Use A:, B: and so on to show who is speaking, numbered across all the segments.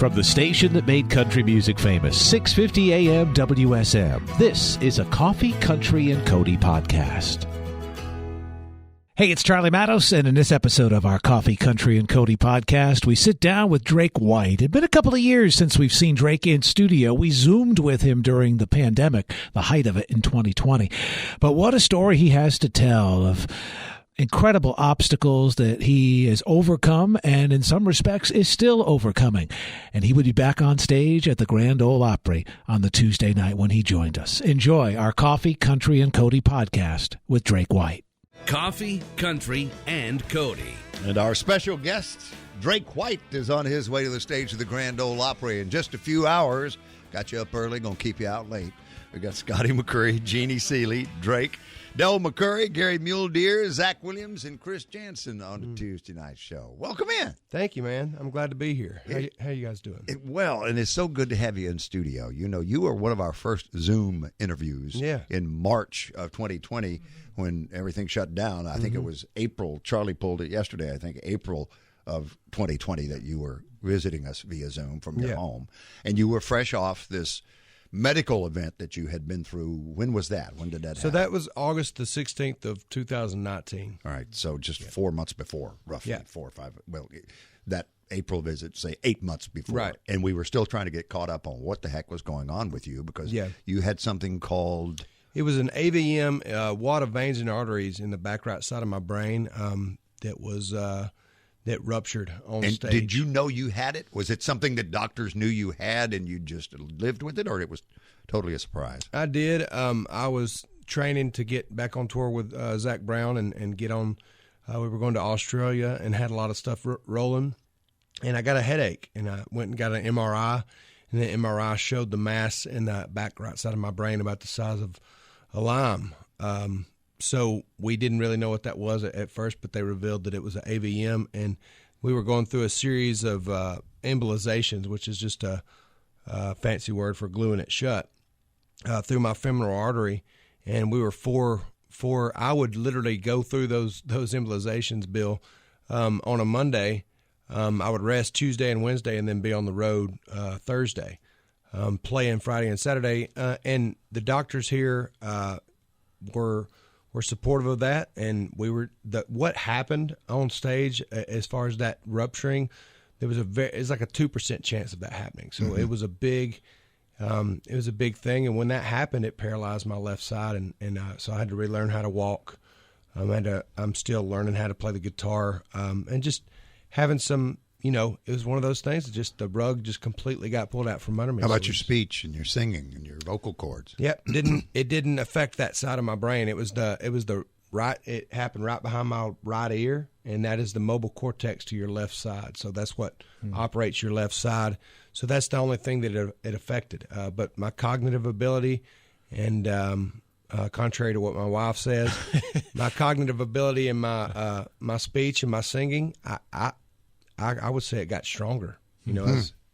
A: From the station that made country music famous, 650 AM WSM, this is a Coffee, Country, and Cody podcast. Hey, it's Charlie Matos, and in this episode of our Coffee, Country, and Cody podcast, we sit down with Drake White. It's been a couple of years since we've seen Drake in studio. We Zoomed with him during the pandemic, the height of it in 2020. But what a story he has to tell of incredible obstacles that he has overcome and in some respects is still overcoming. And he would be back on stage at the Grand Ole Opry on the Tuesday night when he joined us. Enjoy our Coffee, Country, and Cody podcast with Drake White.
B: Coffee, Country, and Cody.
C: And our special guest, Drake White, is on his way to the stage of the Grand Ole Opry in just a few hours. Got you up early, gonna keep you out late. We got Scotty McCurry, Jeannie Seeley, Drake, Del McCurry, Gary Muledeer, Zach Williams, and Chris Jansen on the Tuesday night show. Welcome in.
D: Thank you, man. I'm glad to be here. How you guys doing?
C: Well, and it's so good to have you in studio. You know, you were one of our first Zoom interviews in March of 2020 when everything shut down. I think it was April. Charlie pulled it yesterday. I think April of 2020 that you were visiting us via Zoom from your home. And you were fresh off this medical event that you had been through. When was that? When did that happen?
D: So that was August the 16th of 2019.
C: All right. So just 4 months before, roughly 4 or 5. Well, that April visit, say 8 months before.
D: Right.
C: And we were still trying to get caught up on what the heck was going on with you because you had something called...
D: It was an AVM, wad of veins and arteries in the back right side of my brain that was... that ruptured on stage.
C: Did you know you had it? Was it something that doctors knew you had and you just lived with it, or it was totally a surprise?
D: I did. I was training to get back on tour with Zach Brown and get on. We were going to Australia and had a lot of stuff rolling, and I got a headache, and I went and got an MRI, and the MRI showed the mass in the back right side of my brain about the size of a lime. So we didn't really know what that was at first, but they revealed that it was an AVM, and we were going through a series of embolizations, which is just a fancy word for gluing it shut, through my femoral artery, and we were four. I would literally go through those embolizations, Bill, on a Monday. I would rest Tuesday and Wednesday, and then be on the road Thursday, playing Friday and Saturday. And the doctors here were supportive of that, and what happened on stage as far as that rupturing, it's like a 2% chance of that happening. So it was a big thing, and when that happened, it paralyzed my left side, and so I had to relearn how to walk. I'm still learning how to play the guitar, and just having some. You know, it was one of those things that just the rug just completely got pulled out from under me.
C: How about your speech and your singing and your vocal cords?
D: Yep, it didn't affect that side of my brain. It was the right. It happened right behind my right ear, and that is the mobile cortex to your left side. So that's what operates your left side. So that's the only thing that it affected. But my cognitive ability, and contrary to what my wife says, my cognitive ability and my speech and my singing, I would say it got stronger, you know,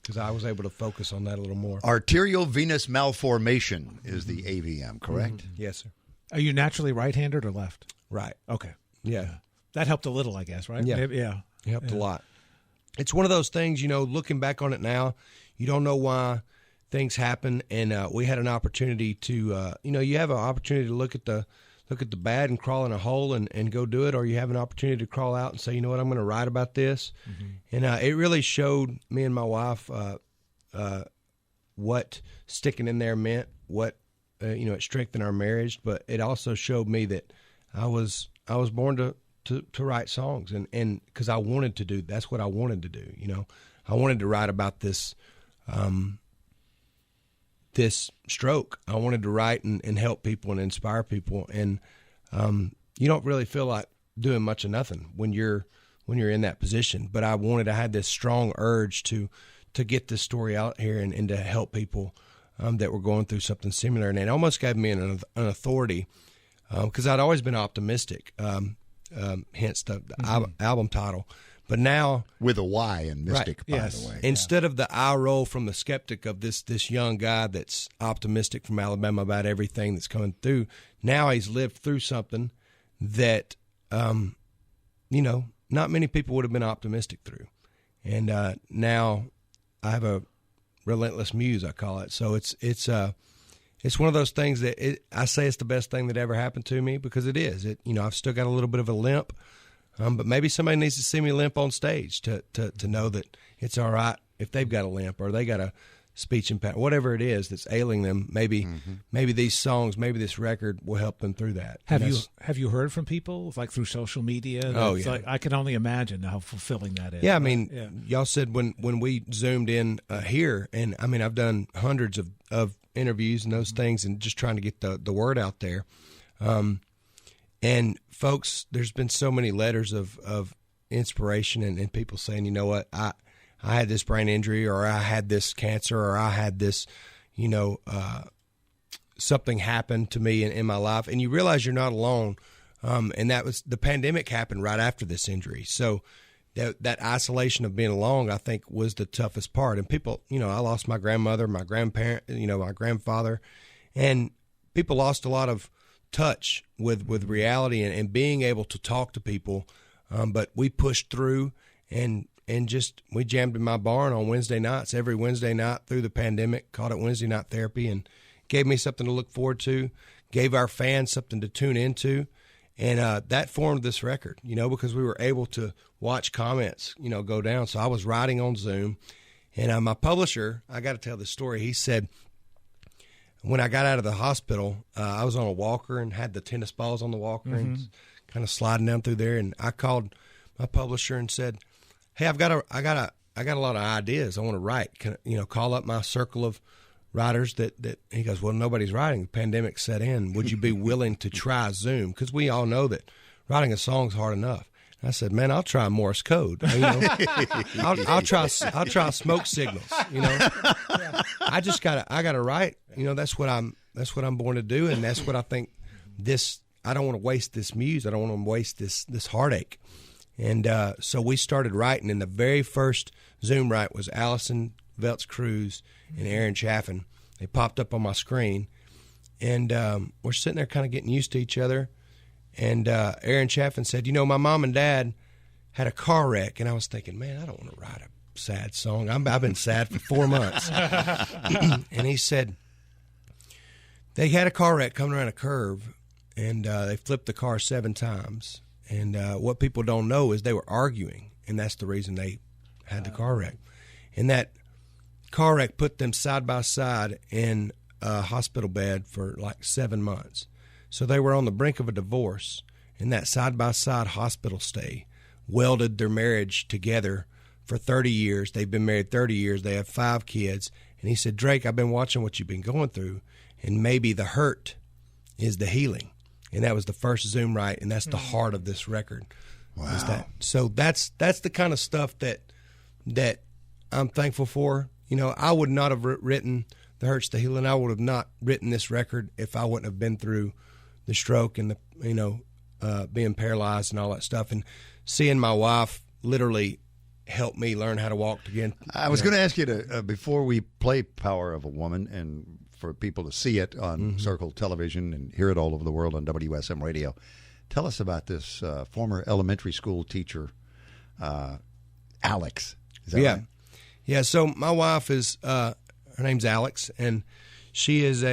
D: because I was able to focus on that a little more.
C: Arterial venous malformation is the AVM, correct?
D: Yes, sir.
A: Are you naturally right-handed or left?
D: Right.
A: Okay.
D: Yeah.
A: That helped a little, I guess, right?
D: Yeah.
A: Maybe, yeah.
D: It helped a lot. It's one of those things, you know, looking back on it now, you don't know why things happen, and we had an opportunity to, you have an opportunity to look at the bad and crawl in a hole and go do it, or you have an opportunity to crawl out and say, you know what, I'm going to write about this. And it really showed me and my wife what sticking in there meant, what, it strengthened our marriage, but it also showed me that I was born to write songs, and because I wanted to do, that's what I wanted to do, you know. I wanted to write about this this stroke. I wanted to write and help people and inspire people, and you don't really feel like doing much of nothing when you're in that position. But I had this strong urge to get this story out here and to help people that were going through something similar, and it almost gave me an authority because I'd always been optimistic, hence the album title. But now,
C: with a Y in Mystic,
D: right,
C: by the way.
D: Instead of the eye roll from the skeptic of this young guy that's optimistic from Alabama about everything that's coming through, now he's lived through something that, not many people would have been optimistic through. And now have a relentless muse, I call it. So it's one of those things that I say it's the best thing that ever happened to me, because it is. I've still got a little bit of a limp, but maybe somebody needs to see me limp on stage to know that it's all right if they've got a limp or they got a speech impairment, whatever it is that's ailing them. Maybe these songs, maybe this record will help them through that.
A: Have you heard from people like through social media?
D: Oh, yeah.
A: Like, I can only imagine how fulfilling that is.
D: Yeah, I mean, y'all said when we zoomed in here, and I mean, I've done hundreds of interviews and those things, and just trying to get the word out there. And folks, there's been so many letters of inspiration and people saying, you know what, I had this brain injury, or I had this cancer, or I had this, something happened to me in my life. And you realize you're not alone. And that was, the pandemic happened right after this injury. So that isolation of being alone, I think, was the toughest part. And people, I lost my grandmother, my grandparent, my grandfather, and people lost a lot of touch with reality and being able to talk to people. But we pushed through and just, we jammed in my barn on Wednesday nights, every Wednesday night through the pandemic, called it Wednesday Night Therapy, and gave me something to look forward to, gave our fans something to tune into. And that formed this record, because we were able to watch comments, go down. So I was writing on Zoom, and my publisher, I got to tell this story. He said, when I got out of the hospital, I was on a walker and had the tennis balls on the walker and kind of sliding down through there. And I called my publisher and said, hey, I got a lot of ideas I want to write. Can, call up my circle of writers that he goes, well, nobody's writing. The pandemic set in. Would you be willing to try Zoom? Because we all know that writing a song's hard enough. I said, man, I'll try Morse code. I'll try smoke signals. I just gotta write. That's what I'm born to do, and that's what I think. I don't want to waste this muse. I don't want to waste this heartache. And so we started writing, and the very first Zoom write was Allison Veltz Cruz and Aaron Chaffin. They popped up on my screen, and we're sitting there kind of getting used to each other. And Aaron Chaffin said, my mom and dad had a car wreck. And I was thinking, man, I don't want to write a sad song. I've been sad for 4 months. And he said, they had a car wreck coming around a curve, and they flipped the car 7 times. And what people don't know is they were arguing, and that's the reason they had the car wreck. And that car wreck put them side by side in a hospital bed for like 7 months. So they were on the brink of a divorce, and that side-by-side hospital stay welded their marriage together for 30 years. They've been married 30 years. They have 5 kids. And he said, Drake, I've been watching what you've been going through, and maybe the hurt is the healing. And that was the first Zoom write, and that's the heart of this record.
C: Wow.
D: So that's the kind of stuff that I'm thankful for. I would not have written The Hurt's the Healing. I would have not written this record if I wouldn't have been through the stroke and being paralyzed and all that stuff, and seeing my wife literally help me learn how to walk again.
C: I was going to ask you to before we play "Power of a Woman" and for people to see it on Circle Television and hear it all over the world on WSM Radio, tell us about this former elementary school teacher, Alex. Is that right?
D: Yeah. So my wife is her name's Alex, and she is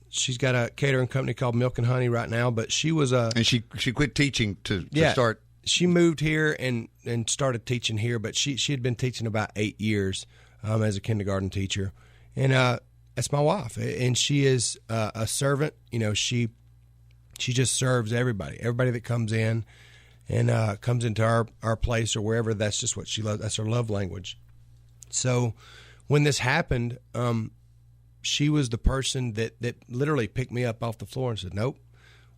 D: she's got a catering company called Milk and Honey right now, but she was and
C: she quit teaching to start.
D: She moved here and started teaching here, but she had been teaching about 8 years as a kindergarten teacher, and that's my wife, and she is a servant. She just serves everybody that comes in and comes into our place or wherever. That's just what she loves. That's her love language. So when this happened, she was the person that literally picked me up off the floor and said, nope,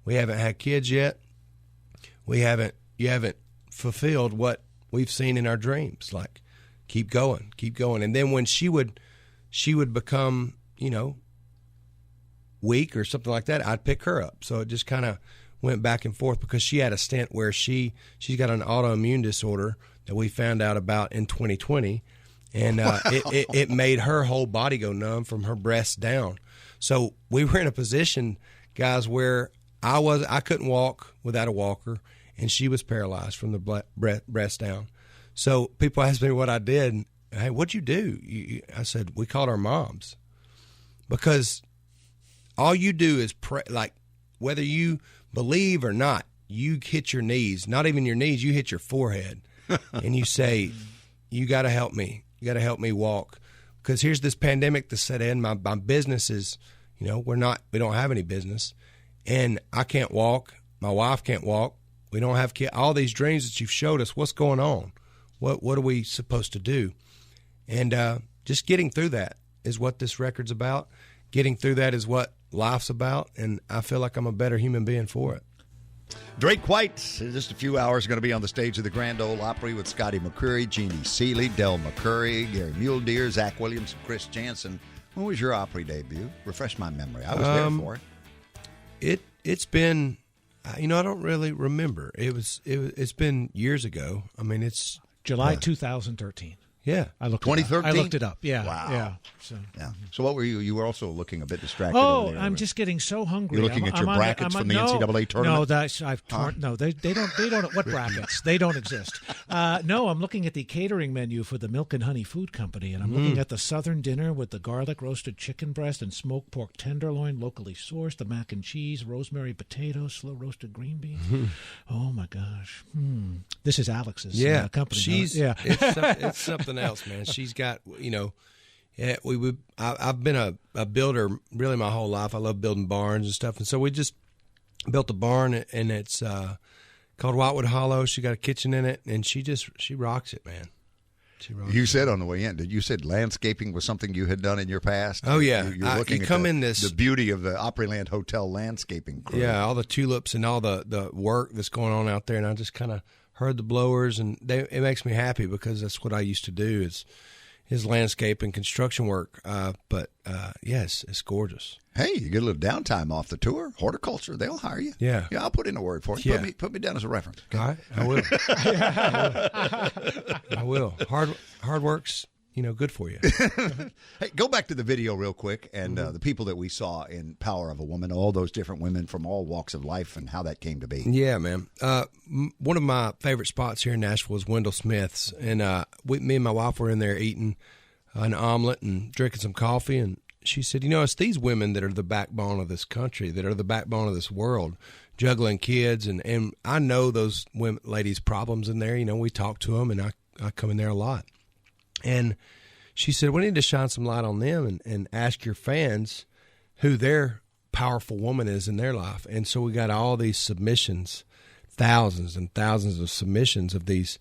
D: we haven't had kids yet. You haven't fulfilled what we've seen in our dreams. Like, keep going. And then when she would become, weak or something like that, I'd pick her up. So it just kind of went back and forth, because she had a stint where she's got an autoimmune disorder that we found out about in 2020. And it made her whole body go numb from her breast down. So we were in a position, guys, where I couldn't walk without a walker, and she was paralyzed from the breast down. So people asked me what I did, hey, what'd you do? I said, we called our moms. Because all you do is pray, like whether you believe or not, you hit your knees, not even your knees, you hit your forehead. And you say, you got to help me. You got to help me walk. Because here's this pandemic that set in. My business is, we don't have any business. And I can't walk. My wife can't walk. We don't have kids. All these dreams that you've showed us, what's going on? What are we supposed to do? And just getting through that is what this record's about. Getting through that is what life's about. And I feel like I'm a better human being for it.
C: Drake White, in just a few hours, going to be on the stage of the Grand Ole Opry with Scotty McCreery, Jeannie Seeley, Del McCurry, Gary Muledeer, Zach Williams, and Chris Jansen. When was your Opry debut? Refresh my memory. I was there for it.
D: It's been, I don't really remember. It's been years ago. I mean, it's
A: July 2013.
D: Yeah,
A: I looked
C: 2013.
A: I looked it up. Yeah,
C: wow.
A: Yeah.
C: So what were you? You were also looking a bit distracted.
A: Oh,
C: over there.
A: I'm just getting so hungry.
C: You're looking at your brackets from the NCAA tournament.
A: No, I've torn. No, they don't. What brackets? They don't exist. No, I'm looking at the catering menu for the Milk and Honey Food Company, and I'm looking at the Southern dinner with the garlic roasted chicken breast and smoked pork tenderloin, locally sourced, the mac and cheese, rosemary potatoes, slow roasted green beans. Oh my gosh, this is Alex's company.
D: It's something else, man. She's got I've been a builder really my whole life. I love building barns and stuff, and so we just built a barn, and it's called Whitewood Hollow. She got a kitchen in it, and she rocks it, man.
C: You said on the way in, you said landscaping was something you had done in your past?
D: Oh, yeah.
C: You're looking at
D: the
C: beauty of the Opryland Hotel landscaping crew.
D: Yeah, all the tulips and all the work that's going on out there, and I just kind of heard the blowers, and it makes me happy because that's what I used to do is landscape and construction work. But yes, it's gorgeous.
C: Hey, you get a little downtime off the tour. Horticulture, they'll hire you.
D: Yeah,
C: I'll put in a word for you.
D: Yeah.
C: Put me down as a reference.
D: Okay? All right, I will. I will. Hard work's good for you.
C: Hey, go back to the video real quick and the people that we saw in Power of a Woman, all those different women from all walks of life and how that came to be.
D: Yeah, man. One of my favorite spots here in Nashville is Wendell Smith's, and me and my wife were in there eating an omelet and drinking some coffee, and she said, it's these women that are the backbone of this country, that are the backbone of this world, juggling kids, and I know those ladies' problems in there. We talk to them, and I come in there a lot. And she said, we need to shine some light on them and ask your fans who their powerful woman is in their life. And so we got all these submissions, thousands and thousands of submissions of these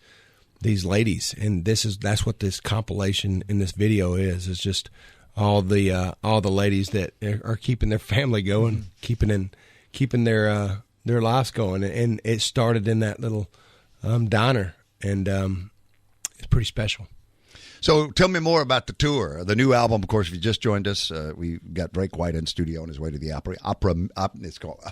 D: ladies. And that's what this compilation in this video is just all the ladies that are keeping their family going, keeping their lives going. And it started in that little diner, and it's pretty special.
C: So tell me more about the tour. The new album, of course, if you just joined us, we got Drake White in studio on his way to the Opry. It's called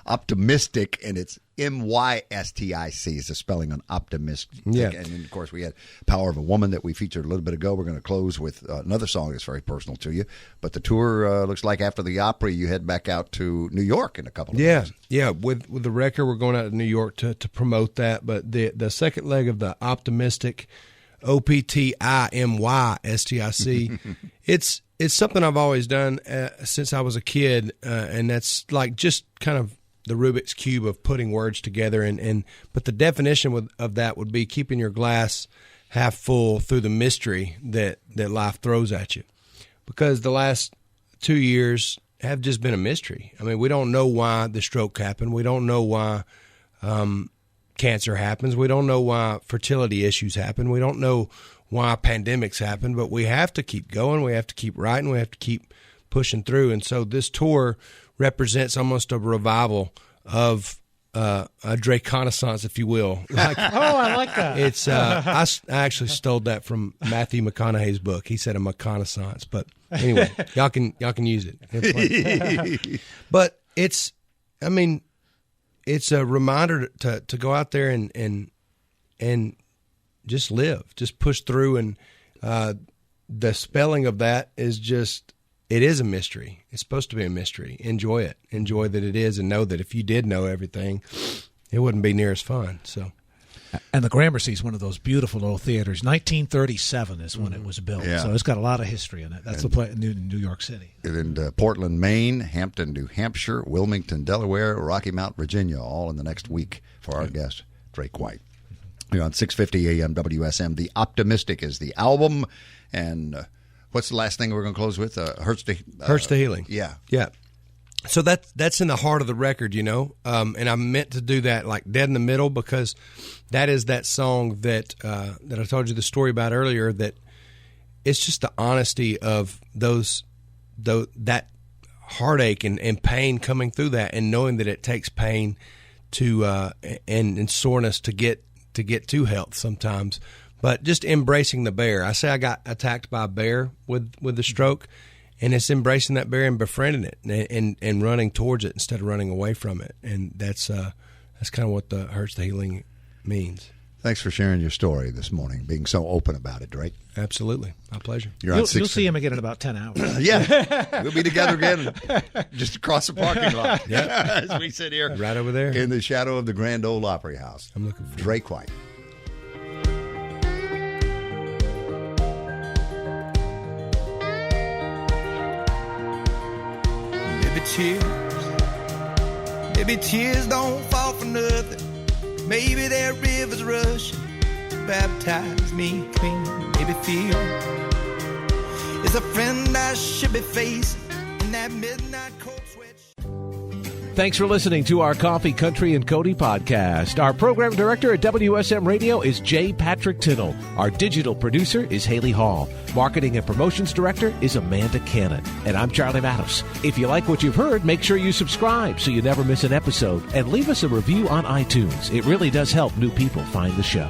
C: Optimistic, and it's MYSTIC is the spelling on optimistic.
D: Yeah.
C: And then, of course, we had Power of a Woman that we featured a little bit ago. We're going to close with another song that's very personal to you. But the tour looks like after the Opry, you head back out to New York in a couple of days.
D: Yeah. With the record, we're going out to New York to promote that. But the second leg of the Optimistic, OPTIMYSTIC. It's something I've always done since I was a kid, and that's like just kind of the Rubik's Cube of putting words together. But the definition of that would be keeping your glass half full through the mystery that life throws at you. Because the last 2 years have just been a mystery. I mean, we don't know why the stroke happened. We don't know why cancer happens. We don't know why fertility issues happen. We don't know why pandemics happen, but we have to keep going. We have to keep writing. We have to keep pushing through. And so this tour represents almost a revival of a Drakeconnaissance, if you will.
A: I like that.
D: It's I actually stole that from Matthew McConaughey's book. He said a McConaissance, but anyway, y'all can use it. But it's a reminder to go out there and just live, just push through. And the spelling of that is it is a mystery. It's supposed to be a mystery. Enjoy it. Enjoy that it is, and know that if you did know everything, it wouldn't be near as fun. So
A: And the Gramercy is one of those beautiful old theaters. 1937 is when it was built, so it's got a lot of history in it. That's the play in New York City.
C: In Portland, Maine, Hampton, New Hampshire, Wilmington, Delaware, Rocky Mount, Virginia, all in the next week for our guest, Drake White. You're on 650 AM WSM. The Optimistic is the album. And what's the last thing we're going to close with? Hurts to Healing. Yeah.
D: Yeah. So that's in the heart of the record, and I meant to do that like dead in the middle because that is that song that I told you the story about earlier. That it's just the honesty of that heartache and pain coming through that, and knowing that it takes pain to and soreness to get to health sometimes, but just embracing the bear. I say I got attacked by a bear with the stroke. And it's embracing that bear and befriending it and running towards it instead of running away from it. And that's kind of what the Hurts to Healing means.
C: Thanks for sharing your story this morning, being so open about it, Drake.
D: Absolutely. My pleasure.
A: You'll see him again in about 10 hours.
C: Yeah. We'll be together again just across the parking lot.
D: Yeah.
C: As we sit here.
D: Right over there.
C: In the shadow of the Grand Ole Opry House.
D: I'm looking for
C: Drake White.
E: Maybe tears don't fall for nothing. Maybe their rivers rushing to baptize me clean. Maybe fear is a friend I should be facing in that midnight cold sweat.
A: Thanks for listening to our Coffee, Country, and Cody podcast. Our program director at WSM Radio is J. Patrick Tittle. Our digital producer is Haley Hall. Marketing and promotions director is Amanda Cannon. And I'm Charlie Matos. If you like what you've heard, make sure you subscribe so you never miss an episode. And leave us a review on iTunes. It really does help new people find the show.